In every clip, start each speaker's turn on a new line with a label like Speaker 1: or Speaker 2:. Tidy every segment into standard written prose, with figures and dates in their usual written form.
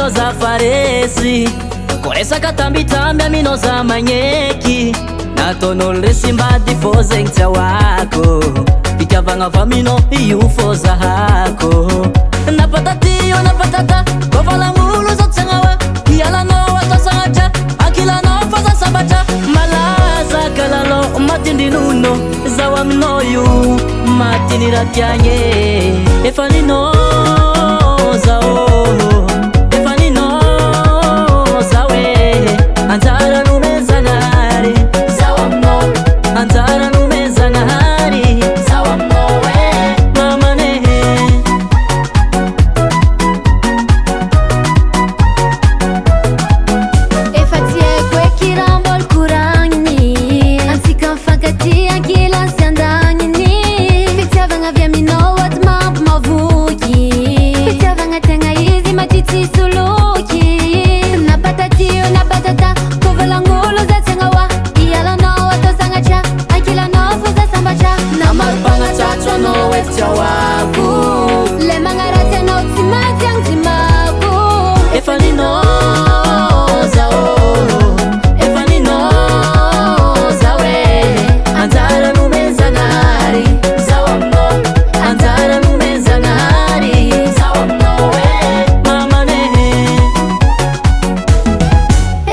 Speaker 1: za faresi koresaka tambitamby aminao za magneky naton'olo resimbady fô zegny tsy awako fikavagna avy aminao io fô zahako napatatio napatata kovalamolo zao tsy agnawa ialanao atao sagnatra akilanao fa za sambatra malaza kalalao matindrinono zao aminao io matiny ratiagny efa ninao zao efa ninao zao anjara numezanari zao aminao anjara numezanari zao aminao mamane
Speaker 2: efa tieko ekirambol koragniny antsika mifankatia kila sy andagniny fitiavagna avy aminao aty mampo mavoky fitiavagna tegna izy matitsy soloky napatatio napatata kovalangolo za tsy agnawa ialanao atao sagnatra ankilanao fô za sambatra
Speaker 1: namaripagnatsatso anao efa tsy awako
Speaker 2: le magnaratsy anao tsy maintsy agnjimako
Speaker 1: efa ninao zao efa ninao zao anjara numezanari zao aminao anjara numezanari zao aminao mamane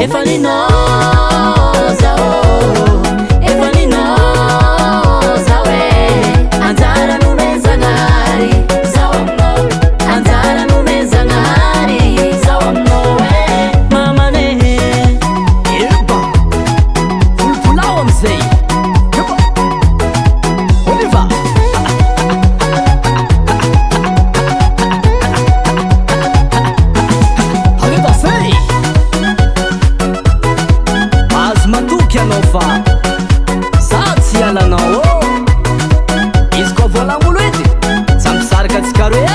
Speaker 1: efa ninao zao efa ninao zao anjara numezanari zao aminao anjara numezanari zao aminao mamane eba fulfulao amizay eba on y va aveva sei azo matoky anao fa za tsy ialanao izy koa volamolo edy tsy ampisaraka atsika roe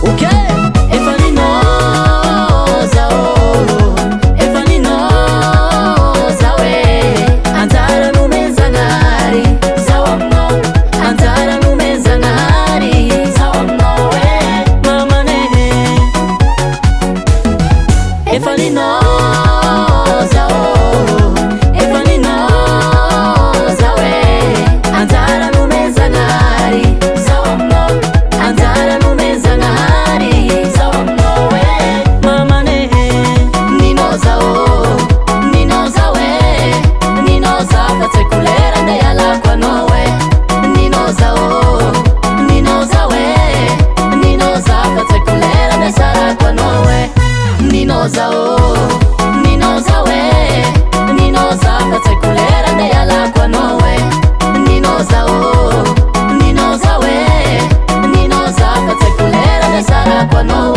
Speaker 1: ok efa ninao zao efa ninao zao anjara numezanari zao aminao anjara numezanari zao aminao mamane efa ninao zao efa ninao zao anjara numezanari zao aminao anjara numezanari zao aminao mamane ninao zao ninao zao ninao za fa tsy haiko lera ande ialako anao ninao zao ninao zao ninao za fa tsy haiko lera ande sarako anao ninao zao ninao zao ninao za fa tsy haiko lera ande ialako anao ninao zao ninao zao ninao za fa tsy haiko lera ande sarako anao